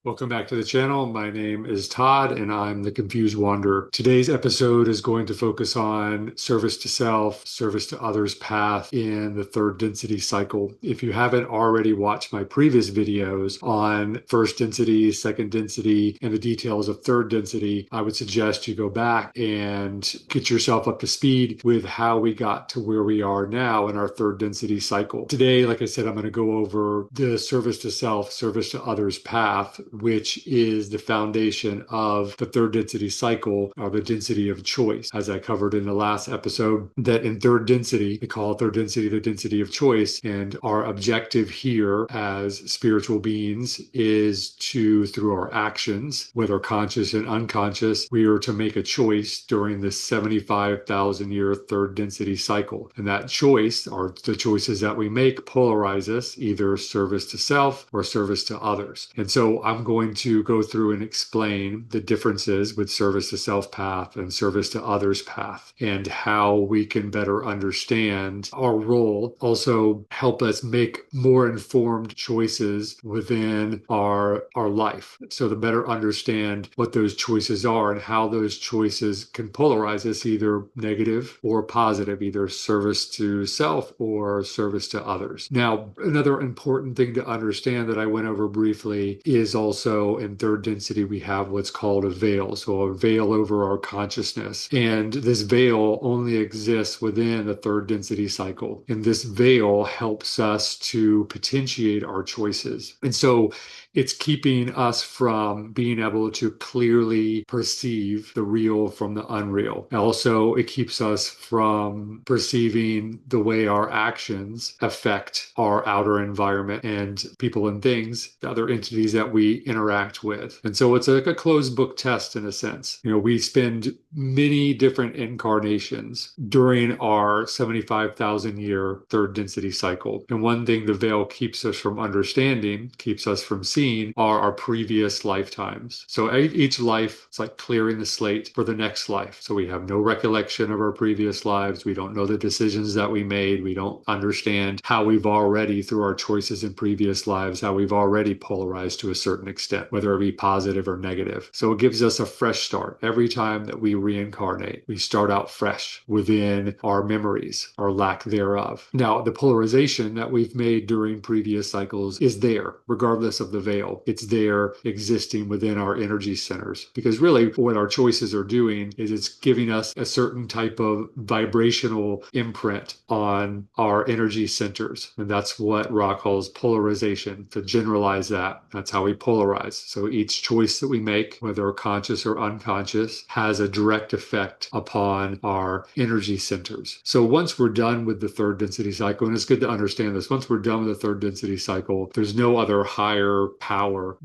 Welcome back to the channel. My name is Todd and I'm the Confused Wanderer. Today's episode is going to focus on service to self, service to others path in the third density cycle. If you haven't already watched my previous videos on first density, second density, and the details of third density, I would suggest you go back and get yourself up to speed with how we got to where we are now in our third density cycle. Today, like I said, I'm going to go over the service to self, service to others path, which is the foundation of the third density cycle, or the density of choice. As I covered in the last episode, that in third density, they call third density the density of choice. And our objective here as spiritual beings is to, through our actions, whether conscious and unconscious, we are to make a choice during this 75,000 year third density cycle. And that choice, or the choices that we make, polarize us, either service to self or service to others. And so I'm going to go through and explain the differences with service to self path and service to others path and how we can better understand our role, also help us make more informed choices within our life. So to better understand what those choices are and how those choices can polarize us, either negative or positive, either service to self or service to others. Now, another important thing to understand that I went over briefly is also in third density, we have what's called a veil. So a veil over our consciousness. And this veil only exists within the third density cycle. And this veil helps us to potentiate our choices. And so it's keeping us from being able to clearly perceive the real from the unreal. Also, it keeps us from perceiving the way our actions affect our outer environment and people and things, the other entities that we interact with. And so it's like a closed book test in a sense. You know, we spend many different incarnations during our 75,000 year third density cycle. And one thing the veil keeps us from understanding, keeps us from seeing, are our previous lifetimes. So each life, it's like clearing the slate for the next life. So we have no recollection of our previous lives. We don't know the decisions that we made. We don't understand how we've already, through our choices in previous lives, how we've already polarized to a certain extent, whether it be positive or negative. So it gives us a fresh start. Every time that we reincarnate, we start out fresh within our memories, or lack thereof. Now, the polarization that we've made during previous cycles is there, regardless of the veil. It's there existing within our energy centers, because really what our choices are doing is it's giving us a certain type of vibrational imprint on our energy centers. And that's what Ra calls polarization. To generalize that, that's how we polarize. So each choice that we make, whether conscious or unconscious, has a direct effect upon our energy centers. So once we're done with the third density cycle, and it's good to understand this, once we're done with the third density cycle, there's no other higher power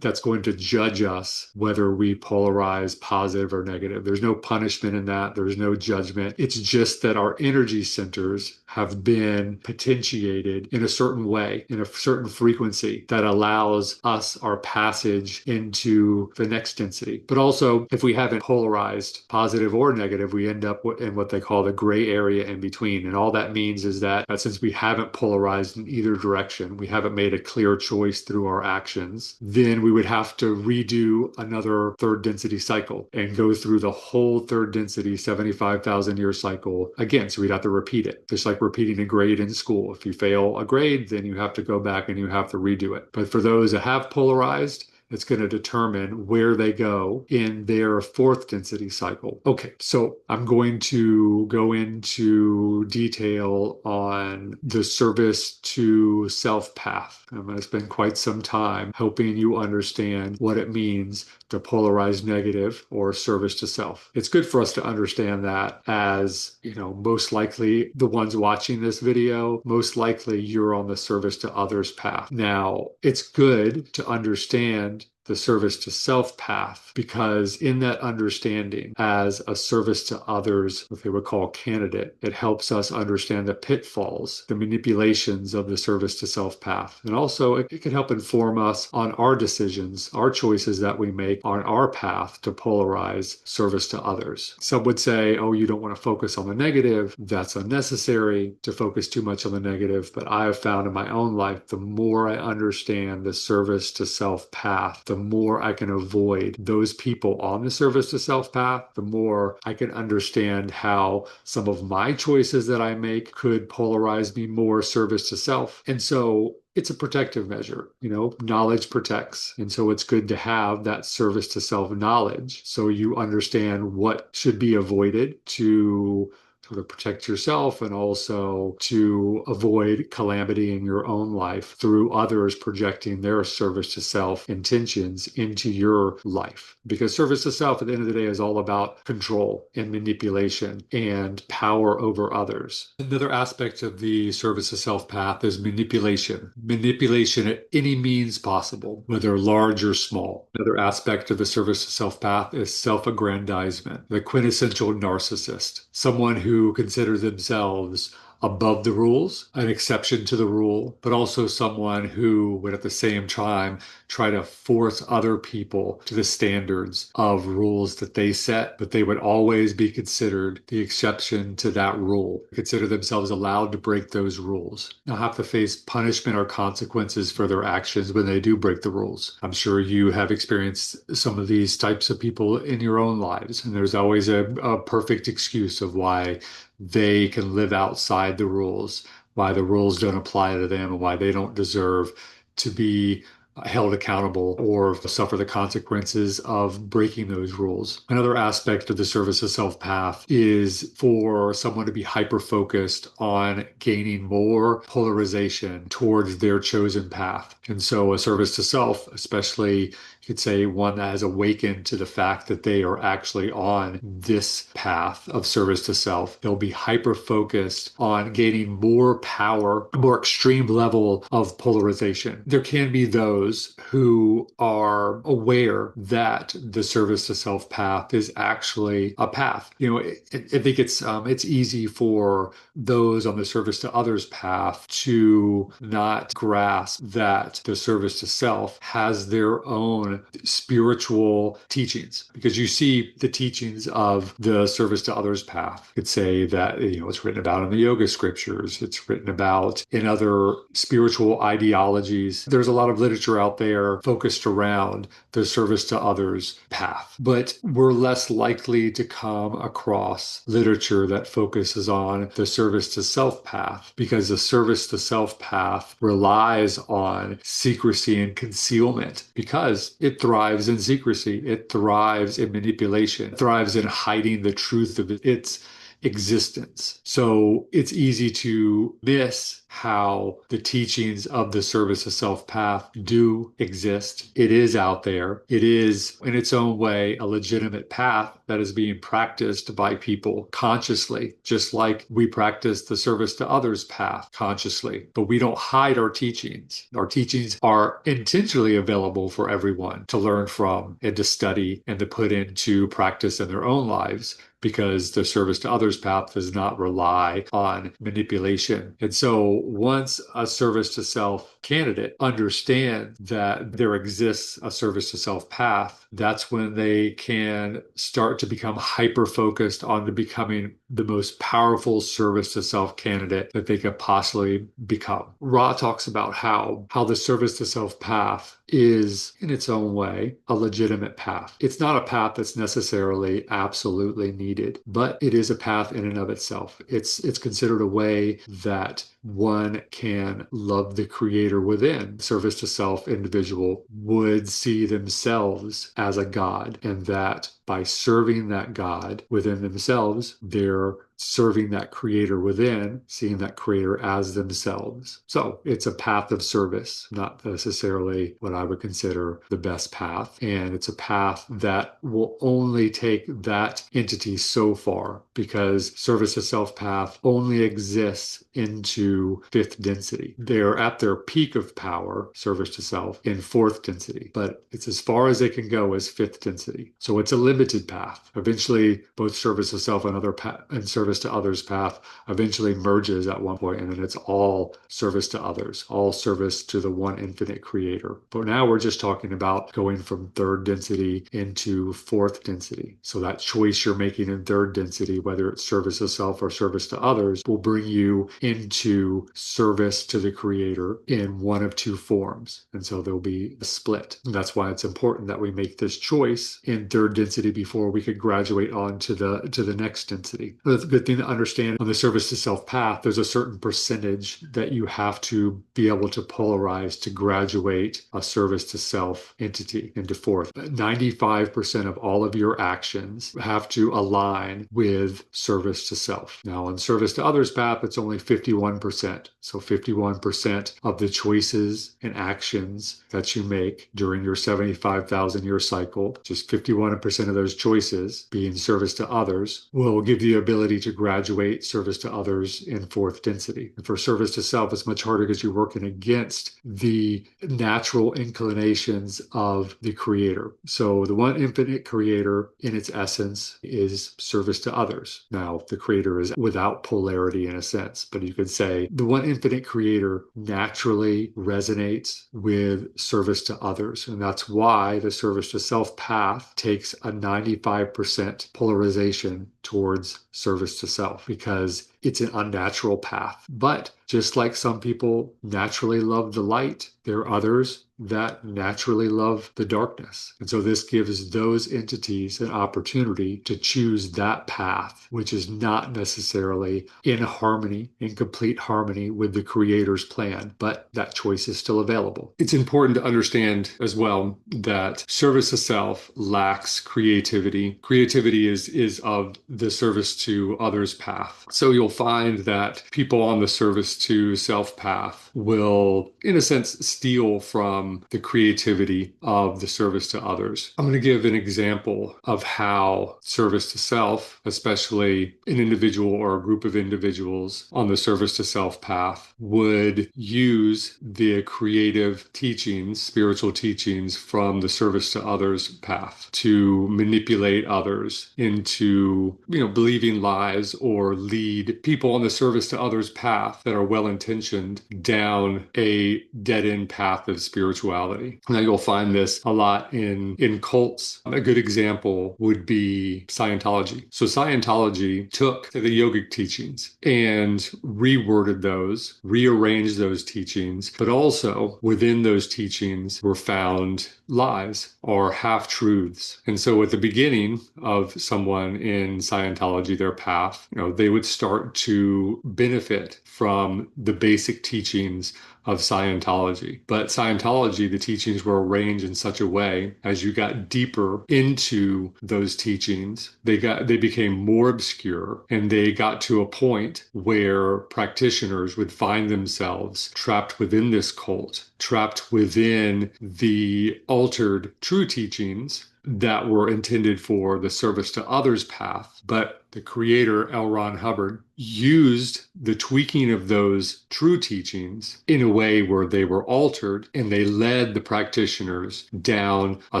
that's going to judge us whether we polarize positive or negative. There's no punishment in that. There's no judgment. It's just that our energy centers have been potentiated in a certain way, in a certain frequency that allows us our passage into the next density. But also, if we haven't polarized positive or negative, we end up in what they call the gray area in between. And all that means is that since we haven't polarized in either direction, we haven't made a clear choice through our actions, then we would have to redo another third density cycle and go through the whole third density 75,000 year cycle again. So we'd have to repeat it, just like repeating a grade in school. If you fail a grade, then you have to go back and you have to redo it. But for those that have polarized, it's going to determine where they go in their fourth density cycle. Okay, so I'm going to go into detail on the service to self path. I'm going to spend quite some time helping you understand what it means to polarize negative or service to self. It's good for us to understand that, as, you know, most likely the ones watching this video, most likely you're on the service to others path. Now, it's good to understand the service to self path, because in that understanding as a service to others, what they would call candidate, it helps us understand the pitfalls, the manipulations of the service to self path. And also it can help inform us on our decisions, our choices that we make on our path to polarize service to others. Some would say, oh, you don't want to focus on the negative. That's unnecessary to focus too much on the negative. But I have found in my own life, the more I understand the service to self path, the more I can avoid those people on the service to self path, the more I can understand how some of my choices that I make could polarize me more service to self. And so it's a protective measure. Knowledge protects. And so it's good to have that service to self knowledge so you understand what should be avoided to sort of protect yourself and also to avoid calamity in your own life through others projecting their service to self intentions into your life. Because service to self at the end of the day is all about control and manipulation and power over others. Another aspect of the service to self path is manipulation. Manipulation at any means possible, whether large or small. Another aspect of the service to self path is self-aggrandizement, the quintessential narcissist, someone who considers themselves above the rules, an exception to the rule, but also someone who would at the same time try to force other people to the standards of rules that they set, but they would always be considered the exception to that rule, consider themselves allowed to break those rules. They'll have to face punishment or consequences for their actions when they do break the rules. I'm sure you have experienced some of these types of people in your own lives, and there's always a perfect excuse of why they can live outside the rules, why the rules don't apply to them, and why they don't deserve to be held accountable or suffer the consequences of breaking those rules. Another aspect of the service to self path is for someone to be hyper focused on gaining more polarization towards their chosen path. And so a service to self, especially you could say one that has awakened to the fact that they are actually on this path of service to self, they'll be hyper focused on gaining more power, a more extreme level of polarization. There can be those who are aware that the service to self path is actually a path. I think it's easy for those on the service to others path to not grasp that the service to self has their own spiritual teachings, because you see the teachings of the service to others path. You could say that it's written about in the yoga scriptures, it's written about in other spiritual ideologies. There's a lot of literature out there focused around the service to others path, but we're less likely to come across literature that focuses on the service to self path, because the service to self path relies on secrecy and concealment, because it thrives in secrecy, it thrives in manipulation, it thrives in hiding the truth of its existence. So it's easy to miss how the teachings of the service to self path do exist. It is out there. It is in its own way a legitimate path that is being practiced by people consciously, just like we practice the service to others path consciously. But we don't hide our teachings. Our teachings are intentionally available for everyone to learn from and to study and to put into practice in their own lives, because the service to others path does not rely on manipulation. And so once a service to self candidate understands that there exists a service to self path, that's when they can start to become hyper focused on becoming the most powerful service to self candidate that they could possibly become. Ra talks about how the service to self path is in its own way a legitimate path. It's not a path that's necessarily absolutely needed, but it is a path in and of itself. It's considered a way that one can love the creator within. Service to self individual would see themselves as a god, and that by serving that God within themselves, they're serving that creator within, seeing that creator as themselves. So it's a path of service, not necessarily what I would consider the best path. And it's a path that will only take that entity so far, because service to self path only exists into fifth density. They're at their peak of power, service to self, in fourth density, but it's as far as they can go as fifth density. So it's a limited path. Eventually, both service to self and service service to others path eventually merges at one point, and then it's all service to others, all service to the one infinite creator. But now we're just talking about going from third density into fourth density. So that choice you're making in third density, whether it's service to self or service to others, will bring you into service to the creator in one of two forms. And so there'll be a split. And that's why it's important that we make this choice in third density before we could graduate on to the next density. That's a good thing to understand. On the service to self path, there's a certain percentage that you have to be able to polarize to graduate a service to self entity into fourth. 95% of all of your actions have to align with service to self. Now, on service to others path, it's only 51%. So 51% of the choices and actions that you make during your 75,000 year cycle, just 51% of those choices being service to others, will give you the ability to graduate service to others in fourth density. And for service to self, it's much harder because you're working against the natural inclinations of the creator. So the one infinite creator in its essence is service to others. Now, the creator is without polarity in a sense, but you could say the one infinite creator naturally resonates with service to others. And that's why the service to self path takes a 95% polarization towards service to self, because it's an unnatural path. But just like some people naturally love the light, there are others that naturally love the darkness. And so this gives those entities an opportunity to choose that path, which is not necessarily in harmony, in complete harmony with the creator's plan, but that choice is still available. It's important to understand as well that service to self lacks creativity. Creativity is of the service to others path. So you'll find that people on the service to self path will, in a sense, steal from the creativity of the service to others. I'm going to give an example of how service to self, especially an individual or a group of individuals on the service to self path, would use the creative teachings, spiritual teachings from the service to others path to manipulate others into, believing lies or lead people on the service to others path that are well-intentioned down a dead-end path of spirituality. Now you'll find this a lot in cults. A good example would be Scientology. So Scientology took the yogic teachings and reworded those, rearranged those teachings, but also within those teachings were found lies or half-truths. And so at the beginning of someone in Scientology, their path, they would start to benefit from the basic teachings of Scientology. But Scientology, the teachings were arranged in such a way, as you got deeper into those teachings, they became more obscure, and they got to a point where practitioners would find themselves trapped within this cult, trapped within the altered true teachings that were intended for the service to others path. But the creator, L. Ron Hubbard, used the tweaking of those true teachings in a way where they were altered, and they led the practitioners down a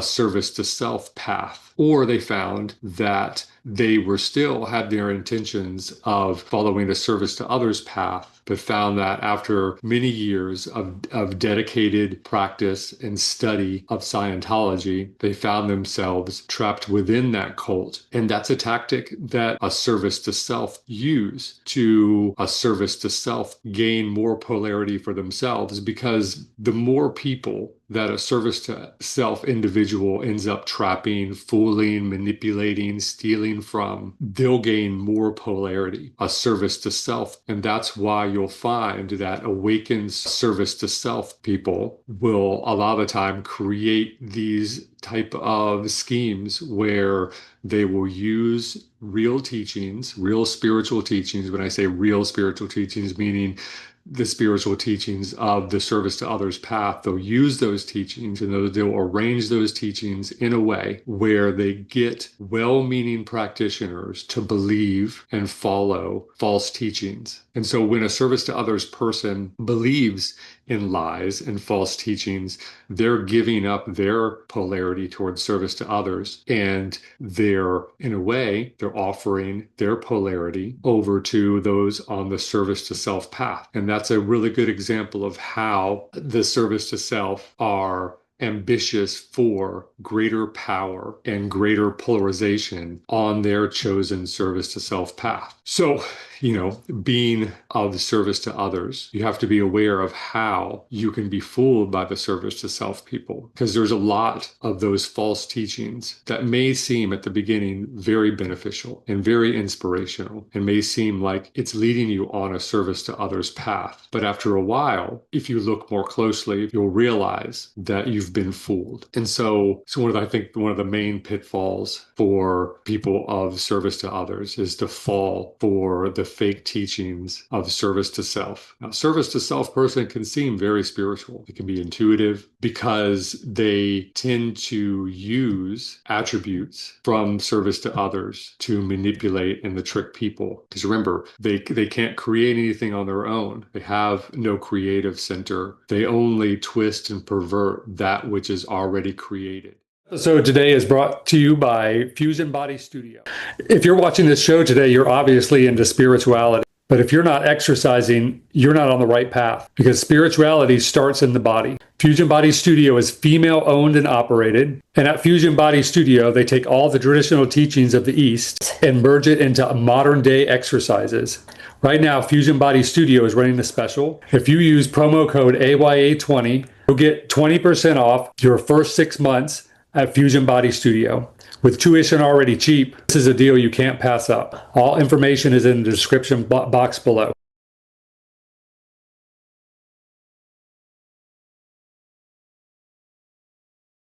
service to self path. Or they found that they were still had their intentions of following the service to others path, but found that after many years of dedicated practice and study of Scientology, they found themselves trapped within that cult. And that's a tactic that a service to self use to a service to self gain more polarity for themselves, because the more people that a service to self individual ends up trapping, fooling, manipulating, stealing from, they'll gain more polarity, a service to self. And that's why you'll find that awakened service to self people will a lot of the time create these type of schemes where they will use real teachings, real spiritual teachings. When I say real spiritual teachings, meaning the spiritual teachings of the service to others path, they'll use those teachings and they'll arrange those teachings in a way where they get well-meaning practitioners to believe and follow false teachings. And so when a service to others person believes in lies and false teachings, they're giving up their polarity towards service to others. And they're, in a way, they're offering their polarity over to those on the service to self path. And that's a really good example of how the service to self are ambitious for greater power and greater polarization on their chosen service to self path. So, being of service to others, you have to be aware of how you can be fooled by the service to self people, because there's a lot of those false teachings that may seem at the beginning very beneficial and very inspirational and may seem like it's leading you on a service to others path. But after a while, if you look more closely, you'll realize that you've been fooled. And so I think one of the main pitfalls for people of service to others is to fall for the fake teachings of service to self. Now, service to self person can seem very spiritual. It can be intuitive because they tend to use attributes from service to others to manipulate and to trick people. Because remember, they can't create anything on their own. They have no creative center. They only twist and pervert that which is already created. So today is brought to you by Fusion Body Studio. If you're watching this show today, you're obviously into spirituality. But if you're not exercising, you're not on the right path, because spirituality starts in the body. Fusion Body Studio is female owned and operated. And at Fusion Body Studio, they take all the traditional teachings of the East and merge it into modern day exercises. Right now, Fusion Body Studio is running a special. If you use promo code AYA20, you'll get 20% off your first 6 months at Fusion Body Studio. With tuition already cheap, this is a deal you can't pass up. All information is in the description box below.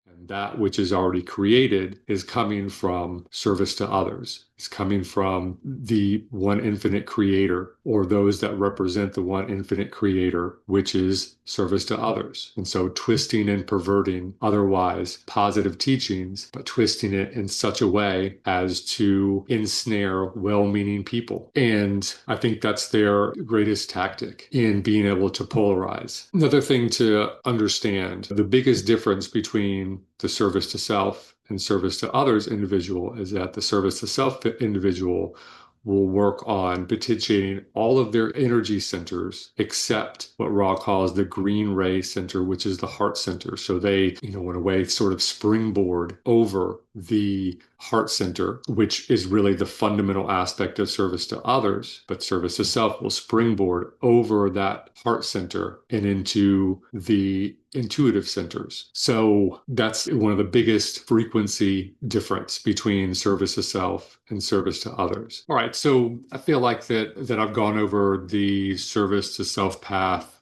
And that which is already created is coming from service to others. It's coming from the one infinite creator, or those that represent the one infinite creator, which is service to others. And so twisting and perverting otherwise positive teachings, but twisting it in such a way as to ensnare well-meaning people. And I think that's their greatest tactic in being able to polarize. Another thing to understand, the biggest difference between the service to self and service to others individual is that the service to self individual will work on potentiating all of their energy centers except what Ra calls the green ray center, which is the heart center. So they, in a way, sort of springboard over the heart center, which is really the fundamental aspect of service to others. But service to self will springboard over that heart center and into the intuitive centers. So that's one of the biggest frequency difference between service to self and service to others. All right, so I feel like that I've gone over the service to self path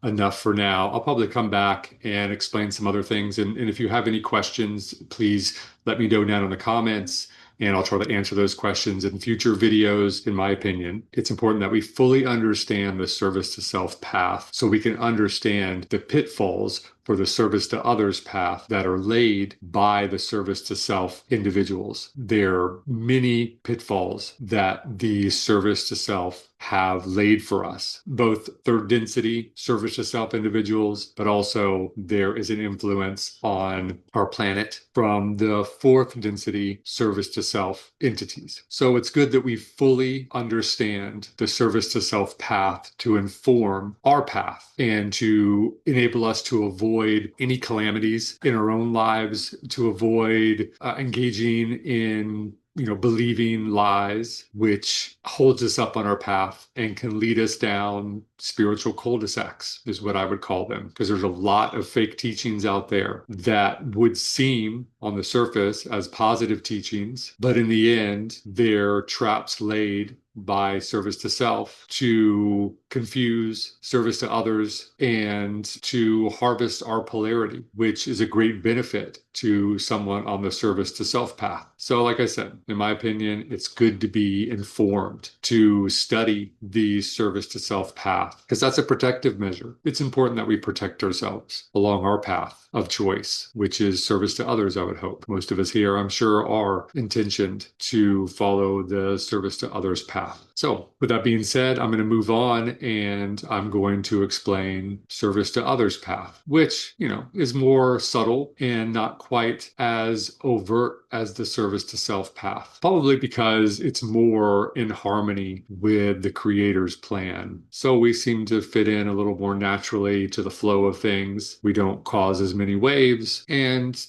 enough for now. I'll probably come back and explain some other things. And if you have any questions, please let me know down in the comments, and I'll try to answer those questions in future videos. In my opinion, it's important that we fully understand the service to self path so we can understand the pitfalls for the service to others path that are laid by the service to self individuals. There are many pitfalls that the service to self have laid for us, both third density service to self individuals, but also there is an influence on our planet from the fourth density service to self entities. So it's good that we fully understand the service to self path to inform our path and to enable us to avoid any calamities in our own lives, to avoid engaging in believing lies, which holds us up on our path and can lead us down spiritual cul-de-sacs, is what I would call them. Because there's a lot of fake teachings out there that would seem on the surface as positive teachings, but in the end, they're traps laid by service to self to confuse service to others and to harvest our polarity, which is a great benefit to someone on the service to self path. So like I said, in my opinion, it's good to be informed, to study the service to self path path, because that's a protective measure. It's important that we protect ourselves along our path of choice, which is service to others, I would hope. Most of us here, I'm sure, are intentioned to follow the service to others path. So, with that being said, I'm going to move on and I'm going to explain service to others path, which, is more subtle and not quite as overt as the service to self path, probably because it's more in harmony with the creator's plan. So we seem to fit in a little more naturally to the flow of things. We don't cause as many waves, and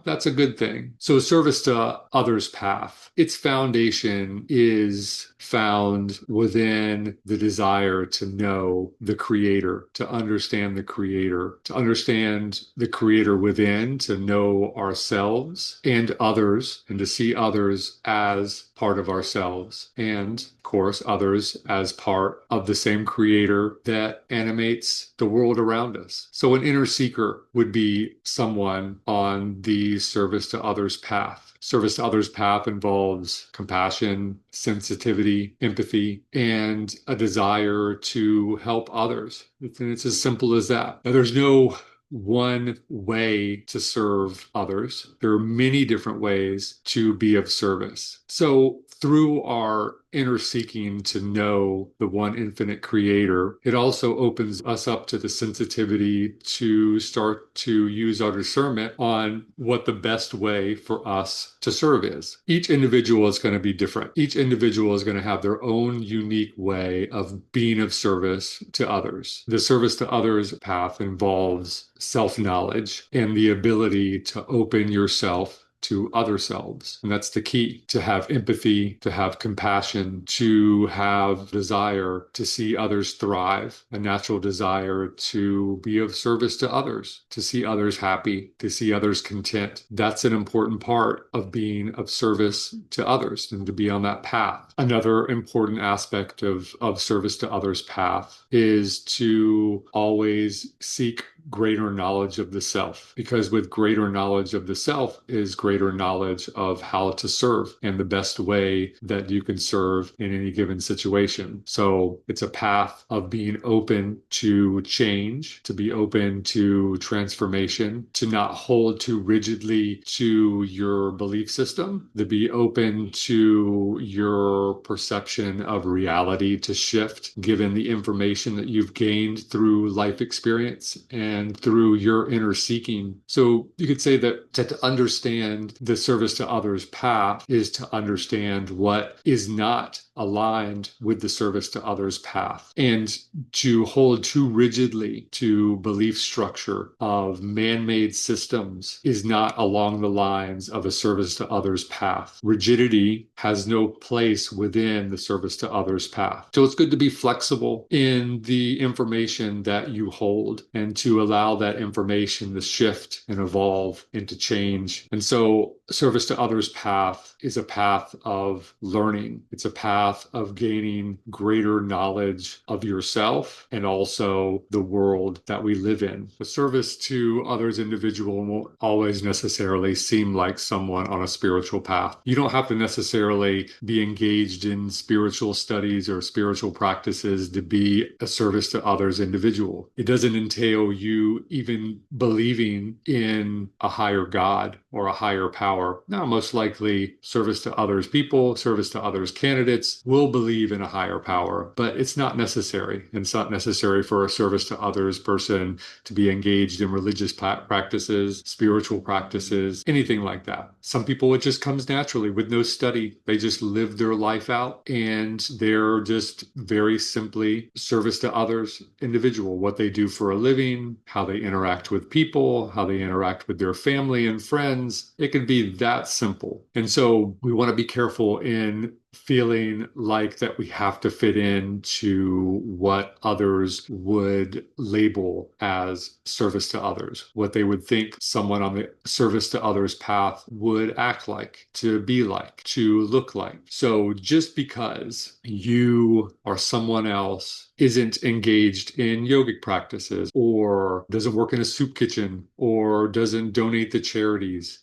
that's a good thing. So service to others path, its foundation is found within the desire to know the creator, to understand the creator, to understand the creator within, to know ourselves and others, and to see others as part of ourselves, and of course others as part of the same creator that animates the world around us. So an inner seeker would be someone on the service to others path. Service to others path involves compassion, sensitivity, empathy, and a desire to help others. And it's as simple as that. Now, there's no one way to serve others. There are many different ways to be of service. So through our inner seeking to know the one infinite creator, it also opens us up to the sensitivity to start to use our discernment on what the best way for us to serve is. Each individual is going to be different. Each individual is going to have their own unique way of being of service to others. The service to others path involves self-knowledge and the ability to open yourself to other selves. And that's the key, to have empathy, to have compassion, to have desire to see others thrive, a natural desire to be of service to others, to see others happy, to see others content. That's an important part of being of service to others and to be on that path. Another important aspect of service to others path is to always seek greater knowledge of the self, because with greater knowledge of the self is greater knowledge of how to serve and the best way that you can serve in any given situation. So it's a path of being open to change, to be open to transformation, to not hold too rigidly to your belief system, to be open to your perception of reality to shift given the information that you've gained through life experience and through your inner seeking. So you could say that to understand the service to others path is to understand what is not aligned with the service to others path, and to hold too rigidly to belief structure of man-made systems is not along the lines of a service to others path. Rigidity has no place within the service to others path. So it's good to be flexible in the information that you hold and to allow that information to shift and evolve and to change. And so service to others path is a path of learning. It's a path of gaining greater knowledge of yourself and also the world that we live in. The service to others individual won't always necessarily seem like someone on a spiritual path. You don't have to necessarily be engaged in spiritual studies or spiritual practices to be a service to others individual. It doesn't entail you even believing in a higher God or a higher power. Now, most likely service to others people, service to others candidates will believe in a higher power, but it's not necessary. It's not necessary for a service to others person to be engaged in religious practices, spiritual practices, anything like that. Some people, it just comes naturally with no study. They just live their life out and they're just very simply service to others individual, what they do for a living, how they interact with people, how they interact with their family and friends. It can be that simple. And so we want to be careful in feeling like that we have to fit into what others would label as service to others, what they would think someone on the service to others path would act like, to be like, to look like. So just because you or someone else isn't engaged in yogic practices or doesn't work in a soup kitchen or doesn't donate to charities,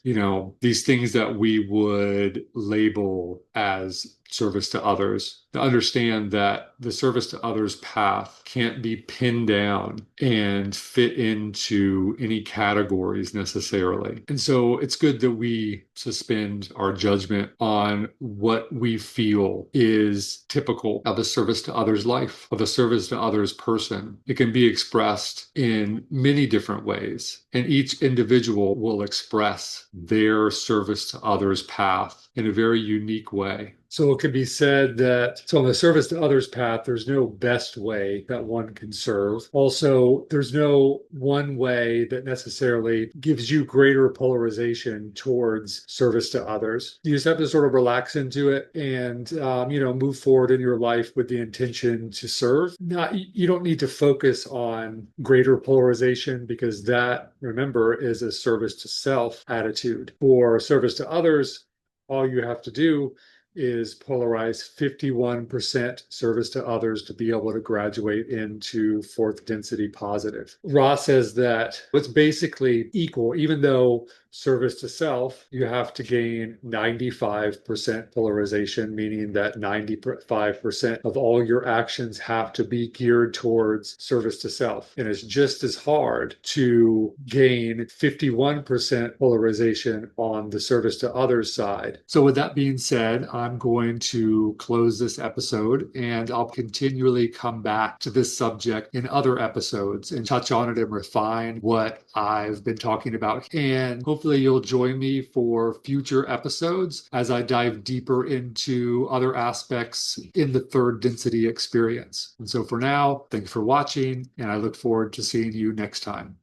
these things that we would label as service to others, to understand that the service to others path can't be pinned down and fit into any categories necessarily. And so it's good that we suspend our judgment on what we feel is typical of a service to others life, of a service to others person. It can be expressed in many different ways, and each individual will express their service to others path in a very unique way. So it can be said that on the service to others path, there's no best way that one can serve. Also, there's no one way that necessarily gives you greater polarization towards service to others. You just have to sort of relax into it and, move forward in your life with the intention to serve. Not, you don't need to focus on greater polarization because that, remember, is a service to self attitude. For service to others, all you have to do is polarize 51% service to others to be able to graduate into fourth density positive. Ross says that it's basically equal, even though service to self, you have to gain 95% polarization, meaning that 95% of all your actions have to be geared towards service to self. And it's just as hard to gain 51% polarization on the service to others side. So with that being said, I'm going to close this episode and I'll continually come back to this subject in other episodes and touch on it and refine what I've been talking about. And hopefully you'll join me for future episodes as I dive deeper into other aspects in the third density experience. And so for now, thanks for watching, and I look forward to seeing you next time.